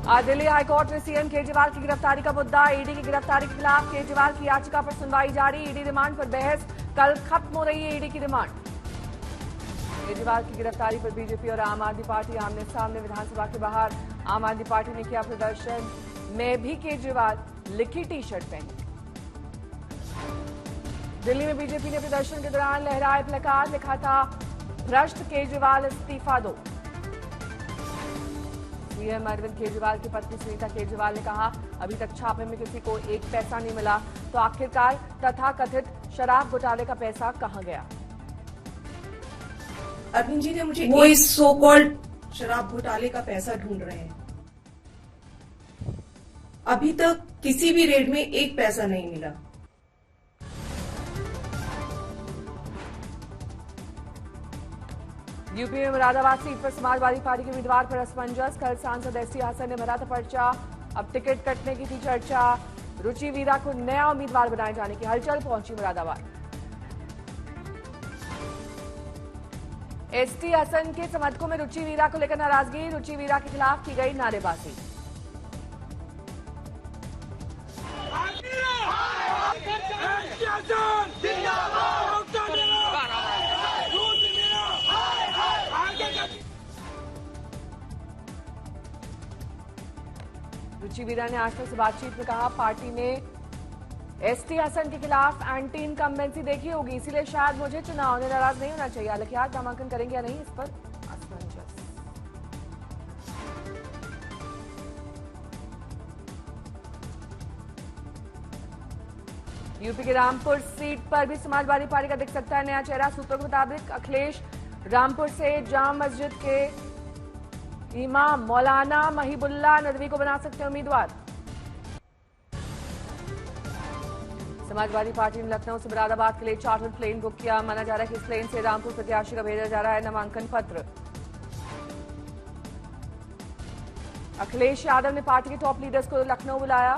आज दिल्ली हाईकोर्ट में सीएम केजरीवाल की गिरफ्तारी का मुद्दा। ईडी की गिरफ्तारी के खिलाफ केजरीवाल की याचिका पर सुनवाई जारी। ईडी रिमांड पर बहस, कल खत्म हो रही है ईडी की रिमांड। केजरीवाल की गिरफ्तारी पर बीजेपी और आम आदमी पार्टी आमने सामने विधानसभा के बाहर। आम आदमी पार्टी ने किया प्रदर्शन, मैं भी केजरीवाल लिखी टी शर्ट पहनी। दिल्ली में बीजेपी ने प्रदर्शन के दौरान लहराए प्लकार्ड, लिखा था भ्रष्ट केजरीवाल इस्तीफा दो। सीएम अरविंद केजरीवाल की पत्नी सुनीता केजरीवाल ने कहा, अभी तक छापे में किसी को एक पैसा नहीं मिला, तो आखिरकार तथाकथित शराब घोटाले का पैसा कहां गया। अरविंद जी ने मुझे वो इस सो कॉल्ड शराब घोटाले का पैसा ढूंढ रहे हैं। अभी तक किसी भी रेड में एक पैसा नहीं मिला। यूपी में मुरादाबाद सीट पर समाजवादी पार्टी के उम्मीदवार पर असमंजस। कल सांसद एसटी हसन ने भरा था पर्चा, अब टिकट कटने की थी चर्चा। रुचि वीरा को नया उम्मीदवार बनाए जाने की हलचल पहुंची मुरादाबाद। एसटी हसन के समर्थकों में रुचि वीरा को लेकर नाराजगी। रुचि वीरा के खिलाफ की गई नारेबाजी। रुचि वीरा ने आज तक से बातचीत में कहा, पार्टी ने एसटी हसन के खिलाफ एंटी इनकम्बेंसी देखी होगी, इसीलिए शायद मुझे चुनाव में नाराज नहीं होना चाहिए। हालांकि आज नामांकन करेंगे या नहीं, इस पर असमंजस। यूपी के रामपुर सीट पर भी समाजवादी पार्टी का दिख सकता है नया चेहरा। सूत्रों के मुताबिक अखिलेश रामपुर से जाम मस्जिद के इमाम मौलाना महिबुल्लाह नदवी को बना सकते हैं उम्मीदवार। समाजवादी पार्टी ने लखनऊ से मुरादाबाद के लिए चार्टर प्लेन बुक किया। माना जा रहा है कि इस प्लेन से रामपुर प्रत्याशी का भेजा जा रहा है नामांकन पत्र। अखिलेश यादव ने पार्टी के टॉप लीडर्स को लखनऊ बुलाया।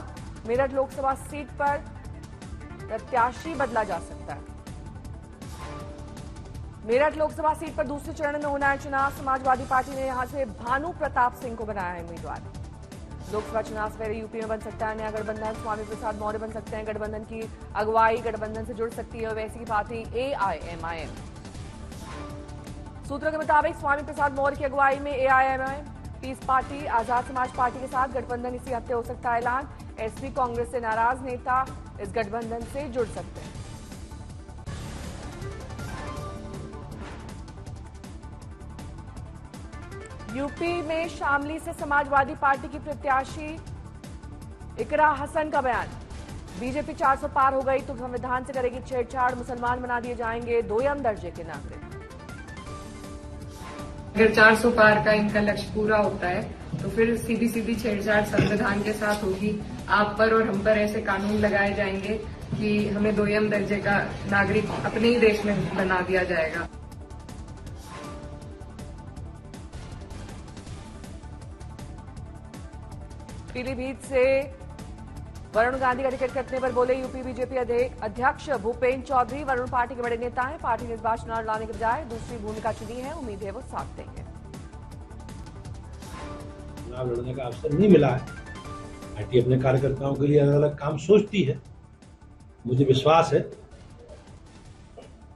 मेरठ लोकसभा सीट पर प्रत्याशी बदला जा सकता है। मेरठ लोकसभा सीट पर दूसरे चरण में होना है चुनाव। समाजवादी पार्टी ने यहां से भानु प्रताप सिंह को बनाया है उम्मीदवार। लोकसभा चुनाव से पहले यूपी में बन सकता है नया गठबंधन। स्वामी प्रसाद मौर्य बन सकते हैं। गठबंधन की अगुवाई गठबंधन से जुड़ सकती है वैसी की पार्टी AIMIM। सूत्रों के मुताबिक स्वामी प्रसाद मौर्य की अगुवाई में AIMIM, piece party, Azad Samaj party के साथ गठबंधन इसी हफ्ते हो सकता है ऐलान। एसपी कांग्रेस से नाराज नेता इस गठबंधन से जुड़ सकते हैं। यूपी में शामली से समाजवादी पार्टी की प्रत्याशी इकरा हसन का बयान, बीजेपी 400 पार हो गई तो संविधान से करेगी छेड़छाड़, मुसलमान बना दिए जाएंगे दोयम दर्जे के नागरिक। अगर 400 पार का इनका लक्ष्य पूरा होता है तो फिर सीधी सीधी छेड़छाड़ संविधान के साथ होगी। आप पर और हम पर ऐसे कानून लगाए जाएंगे कि हमें दोयम दर्जे का नागरिक अपने ही देश में बना दिया जाएगा। पीलीभीत से वरुण गांधी का टिकट कटने पर बोले यूपी बीजेपी अध्यक्ष भूपेन्द्र चौधरी। वरुण पार्टी के बड़े नेता हैं, पार्टी ने इस बार चुनाव लड़ने के बजाय दूसरी भूमिका चुनी है, उम्मीद है वो साथ देंगे। चुनाव लड़ने का अवसर नहीं मिला है। पार्टी अपने कार्यकर्ताओं के लिए अलग अलग काम सोचती है। मुझे विश्वास है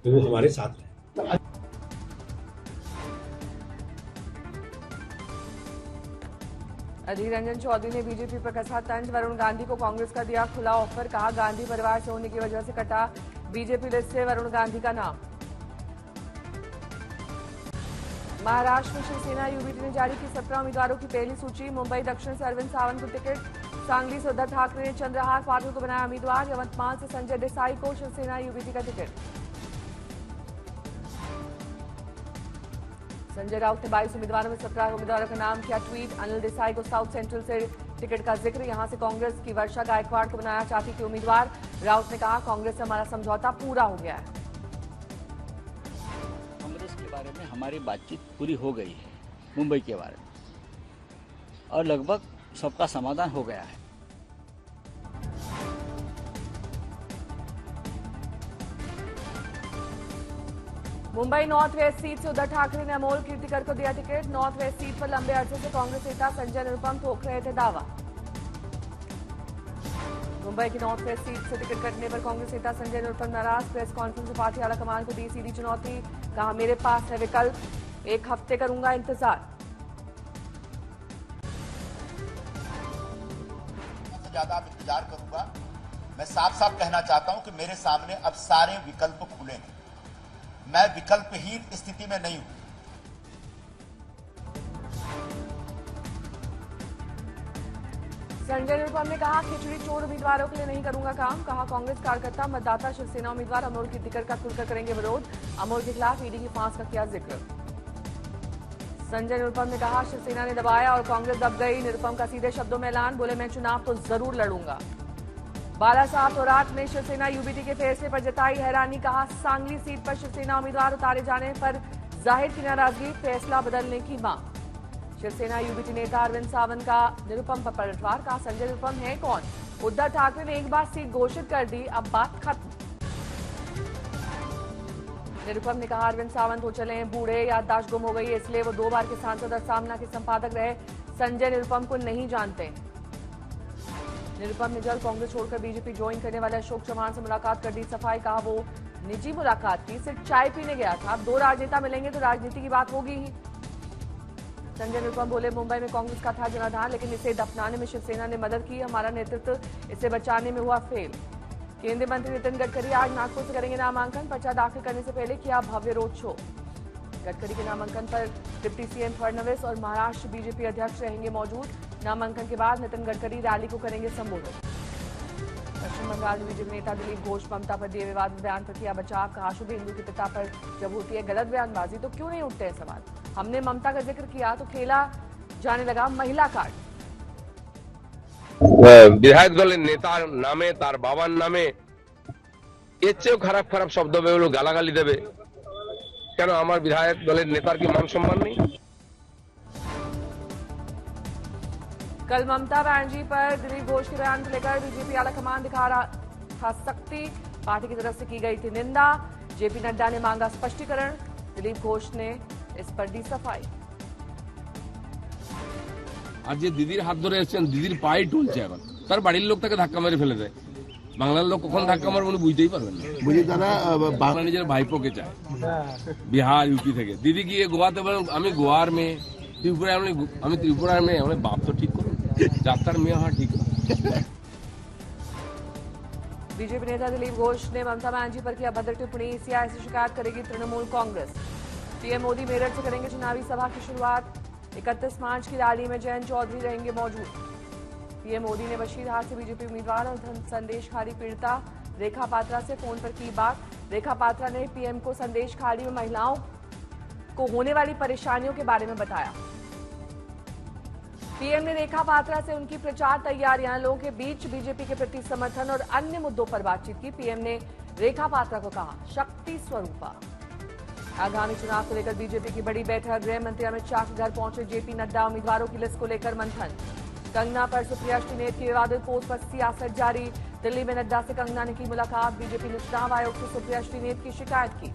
कि वो हमारे साथ रहें। अधीर रंजन चौधरी ने बीजेपी पर कसा तंज। वरुण गांधी को कांग्रेस का दिया खुला ऑफर, कहा गांधी परिवार से होने की वजह से कटा बीजेपी लिस्ट से वरुण गांधी का नाम। महाराष्ट्र में शिवसेना यूबीटी ने जारी की 17 उम्मीदवारों की पहली सूची। मुंबई दक्षिण से अरविंद सावंत को टिकट, सांगली से उद्धव ठाकरे ने चंद्रहार पाटिल को बनाया उम्मीदवार। यवतमाल से संजय देसाई को शिवसेना यूबीटी का टिकट। संजय राउत ने 22 उम्मीदवारों में 17 उम्मीदवारों का नाम किया ट्वीट। अनिल देसाई को साउथ सेंट्रल से टिकट का जिक्र। यहां से कांग्रेस की वर्षा गायकवाड़ को बनाया चाहती थी उम्मीदवार। राउत ने कहा, कांग्रेस से हमारा समझौता पूरा हो गया है। कांग्रेस के बारे में हमारी बातचीत पूरी हो गई है, मुंबई के बारे में, और लगभग सबका समाधान हो गया है। मुंबई नॉर्थ वेस्ट सीट से उद्धव ठाकरे ने अमोल कीर्तिकर को दिया टिकट। नॉर्थ वेस्ट सीट पर लंबे अरसे से कांग्रेस नेता संजय निरुपम ठोक रहे थे दावा। मुंबई की नॉर्थ वेस्ट सीट से टिकट कटने पर कांग्रेस नेता संजय निरुपम नाराज। प्रेस कॉन्फ्रेंस में पार्टी आलाकमान को दी सीधी चुनौती, कहा मेरे पास है विकल्प, 1 हफ्ते करूंगा इंतजार। ज्यादा इंतजार करूंगा। मैं साफ साफ कहना चाहता हूं कि मेरे सामने अब सारे विकल्प खुले हैं। मैं विकल्पहीन स्थिति में नहीं हूं। संजय निरुपम ने कहा खिचड़ी चोर उम्मीदवारों के लिए नहीं करूंगा काम। कहा कांग्रेस कार्यकर्ता मतदाता शिवसेना उम्मीदवार अमोल कीर्तिकर का खुलकर करेंगे विरोध। अमोल के खिलाफ ईडी की फांस का किया जिक्र। संजय निरुपम ने कहा शिवसेना ने दबाया और कांग्रेस दब गई। निरुपम का सीधे शब्दों में ऐलान, बोले मैं चुनाव तो जरूर लड़ूंगा। बालासाहब थोराट ने शिवसेना यूबीटी के फैसले पर जताई हैरानी। कहा सांगली सीट पर शिवसेना उम्मीदवार उतारे जाने पर जाहिर की नाराजगी, फैसला बदलने की मांग। शिवसेना यूबीटी नेता अरविंद सावंत का निरुपम पर पलटवार। कहा संजय निरुपम है कौन? उद्धव ठाकरे ने एक बार सीट घोषित कर दी, अब बात खत्म। निरुपम ने कहा अरविंद सावंत हो चले हैं बूढ़े, याददाश्त गुम हो गई है, इसलिए वो 2 बार के सांसद और सामना के संपादक रहे। संजय निरुपम को नहीं जानते। निरुपम ने जल्द कांग्रेस छोड़कर बीजेपी ज्वाइन करने वाले अशोक चौहान से मुलाकात कर दी सफाई। कहा वो निजी मुलाकात थी, सिर्फ चाय पीने गया था। अब 2 राजनेता मिलेंगे तो राजनीति की बात होगी ही। संजय निरुपम बोले मुंबई में कांग्रेस का था जनाधार, लेकिन इसे दफनाने में शिवसेना ने मदद की। हमारा नेतृत्व इसे बचाने में हुआ फेल। केंद्रीय मंत्री नितिन गडकरी आज नागपुर से करेंगे नामांकन। पर्चा दाखिल करने से पहले किया भव्य रोड शो। गडकरी के नामांकन पर डिप्टी सीएम फडणवीस और महाराष्ट्र बीजेपी अध्यक्ष रहेंगे मौजूद। नामांकन के बाद नितिन गडकरी रैली को करेंगे संबोधित। पश्चिम बंगाल में बीजेपी नेता दिलीप घोष ममता पर दिए विवादित बयान पर किया बचाव। कहा शुभ हिंदू के पिता पर जब होती है गलत बयानबाजी तो क्यों नहीं उठते हैं सवाल। हमने ममता का जिक्र किया तो खेला जाने लगा महिला कार्ड। বিধায়ক দলের নেতার নামে তার বাবার নামে এর চেয়েও খারাপ খারাপ শব্দ বেরোলো, গালাগালি দেবে কেন? আমার বিধায়ক দলের নেতার কি মান সম্মান নেই? कल ममता बनर्जी पर दिलीप घोष के बयान को लेकर बीजेपी आलाकमान दिखा रहा था सख्ती। पार्टी की तरफ से की गई थी निंदा। जेपी नड्डा ने मांगा स्पष्टीकरण। दिलीप घोष ने इस पर दी सफाई। আর যে দিদির হাত ধরে এসেছেন, দিদির পায়ে টুলছে এখন, তার বাড়ির লোক তাকে ধাক্কা মেরে ফেলে দেয়। বাংলার লোক কখন ধাক্কা মারবে উনি বুঝতেই পারবেন না। বুঝি তারা বাংলা নিজের ভাইপোকে চায়, বিহার ইউপি থেকে। দিদি গিয়ে গোয়াতে বলেন আমি গোয়ার মেয়ে, ত্রিপুরায় আমি ত্রিপুরার মেয়ে। আমার বাপ তো ঠিক করুন, যাত্রার মেয়ে হওয়া ঠিক না। बीजेपी नेता दिलीप घोष ने ममता बनर्जी पर किया भद्र टिप्पणी। सीआई से शिकायत करेगी तृणमूल कांग्रेस। पीएम मोदी मेरठ से करेंगे चुनावी सभा की शुरुआत। 31 मार्च की रैली में जयंत चौधरी रहेंगे मौजूद। पीएम मोदी ने बशीरहाट से बीजेपी उम्मीदवार और संदेशखारी पीड़िता रेखा पात्रा से फोन पर की बात। रेखा पात्रा ने पीएम को संदेशखारी में महिलाओं को होने वाली परेशानियों के बारे में बताया। पीएम ने रेखा पात्रा से उनकी प्रचार तैयारियां, लोगों के बीच बीजेपी के प्रति समर्थन और अन्य मुद्दों पर बातचीत की। पीएम ने रेखा पात्रा को कहा शक्ति स्वरूपा। आगामी चुनाव को लेकर बीजेपी की बड़ी बैठक। गृह मंत्री अमित शाह के घर पहुंचे जेपी नड्डा। उम्मीदवारों की लिस्ट को लेकर मंथन। कंगना पर सुप्रिया श्रीनेत की विवादित पोस्ट पर सियासत जारी। दिल्ली में नड्डा से कंगना ने की मुलाकात। बीजेपी ने चुनाव आयोग से सुप्रिया श्रीनेत की शिकायत की।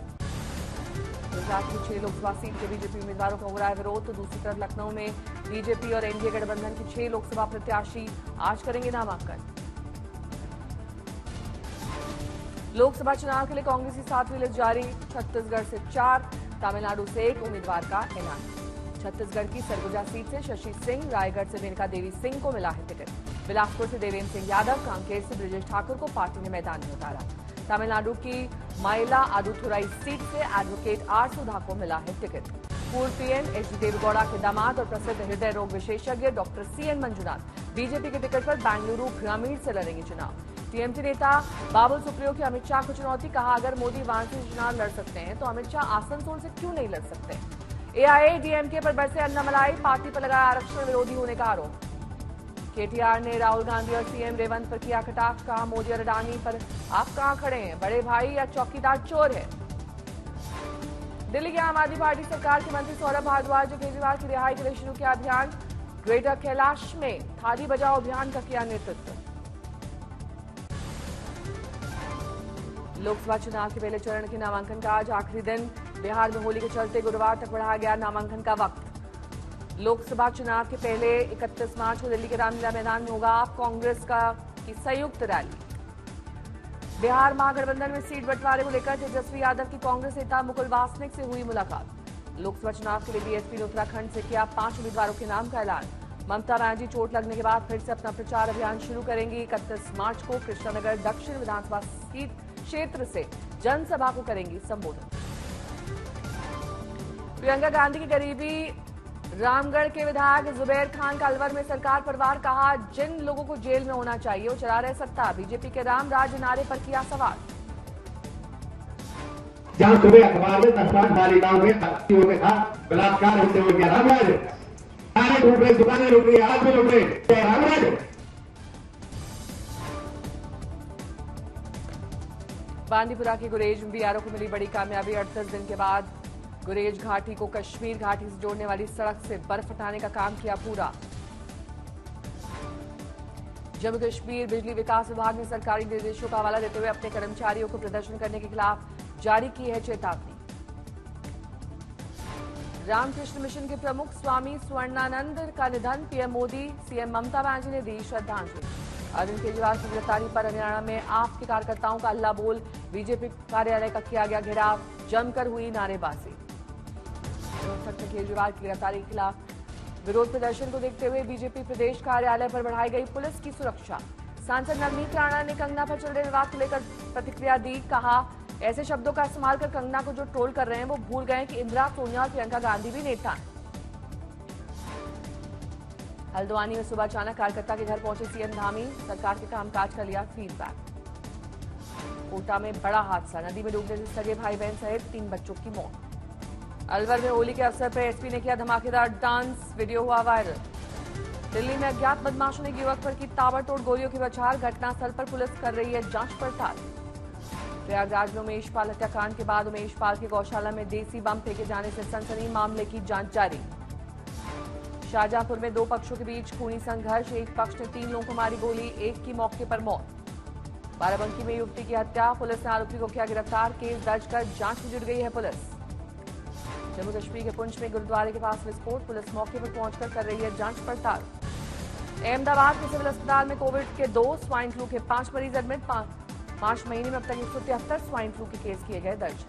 गुजरात की 6 लोकसभा सीट के बीजेपी उम्मीदवारों का हो रहा है विरोध, तो दूसरी तरफ लखनऊ में बीजेपी और एनडीए गठबंधन की 6 लोकसभा प्रत्याशी आज करेंगे नामांकन। लोकसभा चुनाव के लिए कांग्रेस की 7वीं लिस्ट जारी। छत्तीसगढ़ से 4, तमिलनाडु से 1 उम्मीदवार का ऐलान। छत्तीसगढ़ की सरगुजा सीट से शशि सिंह, रायगढ़ से मेनका देवी सिंह को मिला है टिकट। बिलासपुर से देवेंद्र सिंह यादव, कांकेर से ब्रजेश ठाकुर को पार्टी ने मैदान में उतारा। तमिलनाडु की माइला आदुथुराई सीट से एडवोकेट आर सुधा को मिला है टिकट। पूर्व पीएम एच डी देवेगौड़ा के दामाद और प्रसिद्ध हृदय रोग विशेषज्ञ डॉक्टर सीएन मंजुनाथ बीजेपी के टिकट पर बेंगलुरु ग्रामीण से लड़ेंगे चुनाव। टीएमसी नेता बाबुल सुप्रियो की अमित शाह को चुनौती। कहा अगर मोदी वहां से चुनाव लड़ सकते हैं तो अमित शाह आसनसोल से क्यों नहीं लड़ सकते। एआईएडीएमके पर बरसे अन्नामलाई, पार्टी पर लगाया आरक्षण विरोधी होने का आरोप। केटीआर ने राहुल गांधी और सीएम रेवंत पर किया कटाक्ष। कहा मोदी और अडानी पर आप कहां खड़े हैं, बड़े भाई या चौकीदार चोर है। दिल्ली की आम आदमी पार्टी सरकार के मंत्री सौरभ भारद्वाज ने केजरीवाल की रिहाई के लिए शुरू किया अभियान। ग्रेटर कैलाश में थाली बजाओ अभियान का किया नेतृत्व। लोकसभा चुनाव के पहले चरण के नामांकन का आज आखिरी दिन। बिहार में होली के चलते गुरुवार तक बढ़ाया गया नामांकन का वक्त। लोकसभा चुनाव के पहले 31 मार्च को दिल्ली के रामलीला मैदान में होगा कांग्रेस की संयुक्त रैली। बिहार महागठबंधन में सीट बंटवारे को लेकर तेजस्वी यादव की कांग्रेस नेता मुकुल वासनिक से हुई मुलाकात। लोकसभा चुनाव के लिए बीएसपी ने उत्तराखंड से किया 5 उम्मीदवारों के नाम का ऐलान। ममता बनर्जी चोट लगने के बाद फिर से अपना प्रचार अभियान शुरू करेंगी। 31 मार्च को कृष्णानगर दक्षिण विधानसभा सीट क्षेत्र से जनसभा को करेंगी संबोधन। प्रियंका गांधी की करीबी रामगढ़ के विधायक जुबैर खान का अलवर में सरकार पर वार। कहा, जिन लोगों को जेल में होना चाहिए वो चला रहे सत्ता। बीजेपी के राम राज्य नारे पर किया सवाल। जहां सुबह अखबार में 10 बालिकाओं में हत्याओं के साथ बलात्कार होते हुए गया राम राज्य, सारे लूट रहे, दुकानें लूट रही, आदमी लूट रहे, राम राज्य। बांदीपुरा के गुरेज में बीआरओ को मिली बड़ी कामयाबी। 38 दिन के बाद गुरेज घाटी को कश्मीर घाटी से जोड़ने वाली सड़क से बर्फ हटाने का काम किया पूरा। जम्मू कश्मीर बिजली विकास विभाग ने सरकारी निर्देशों का हवाला देते हुए अपने कर्मचारियों को प्रदर्शन करने के खिलाफ जारी की है चेतावनी। रामकृष्ण मिशन के प्रमुख स्वामी स्वर्णानंद का निधन। पीएम मोदी, सीएम ममता बनर्जी ने दी श्रद्धांजलि। अरविंद केजरीवाल की गिरफ्तारी पर हरियाणा में आप के कार्यकर्ताओं का अल्लाह बोल। बीजेपी कार्यालय का किया गया घेराव, जमकर हुई नारेबाजी। केजरीवाल की गिरफ्तारी के खिलाफ विरोध प्रदर्शन को देखते हुए बीजेपी प्रदेश कार्यालय पर बढ़ाई गई पुलिस की सुरक्षा। सांसद नवनीत राणा ने कंगना पर चल रहे विवाद को लेकर प्रतिक्रिया दी। कहा, ऐसे शब्दों का इस्तेमाल कर कंगना को जो ट्रोल कर रहे हैं वो भूल गए कि इंदिरा, सोनिया और प्रियंका गांधी भी नेता हैं। हल्द्वानी में सुबह अचानक कार्यकर्ता के घर पहुंचे सीएम धामी। सरकार के कामकाज का लिया फीडबैक। कोटा में बड़ा हादसा, नदी में डूबने से सगे भाई बहन सहित 3 बच्चों की मौत। अलवर में होली के अवसर पर एसपी ने किया धमाकेदार डांस, वीडियो हुआ वायरल। दिल्ली में अज्ञात बदमाशों ने युवक पर की ताबड़तोड़ गोलियों की बौछार। घटनास्थल पर पुलिस कर रही है जांच पड़ताल। प्रयागराज में उमेश पाल हत्याकांड के बाद उमेश पाल की गौशाला में देसी बम फेंके जाने से सनसनी, मामले की जांच जारी। शाहजहांपुर में 2 पक्षों के बीच खूनी संघर्ष। एक पक्ष ने 3 लोगों को मारी गोली, एक की मौके पर मौत। बाराबंकी में युवती की हत्या, पुलिस ने आरोपी को किया गिरफ्तार। केस दर्ज कर जांच में जुट गई है पुलिस। जम्मू कश्मीर के पुंछ में गुरुद्वारे के पास विस्फोट, पुलिस मौके पर पहुंचकर कर रही है जांच पड़ताल। अहमदाबाद के सिविल अस्पताल में कोविड के 2, स्वाइन फ्लू के 5 मरीज एडमिट। मार्च महीने में अब तक 173 स्वाइन फ्लू के केस किए गए दर्ज।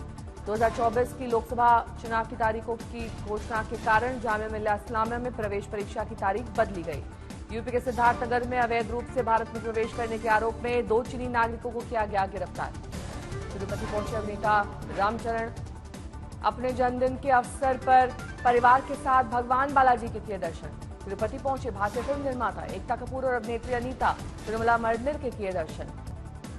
2024 की लोकसभा चुनाव की तारीखों की घोषणा के कारण जामिया मिल्लिया इस्लामिया में प्रवेश परीक्षा की तारीख बदली गई। यूपी के सिद्धार्थनगर में अवैध रूप से भारत में प्रवेश करने के आरोप में 2 चीनी नागरिकों को किया गया गिरफ्तार। तिरुपति पहुंचे अभिनेता रामचरण। अपने जन्मदिन के अवसर पर परिवार के साथ भगवान बालाजी के किए दर्शन। तिरुपति पहुंचे भारतीय फिल्म निर्माता एकता कपूर और अभिनेत्री अनीता तिरुमला मर्डनर के किए दर्शन।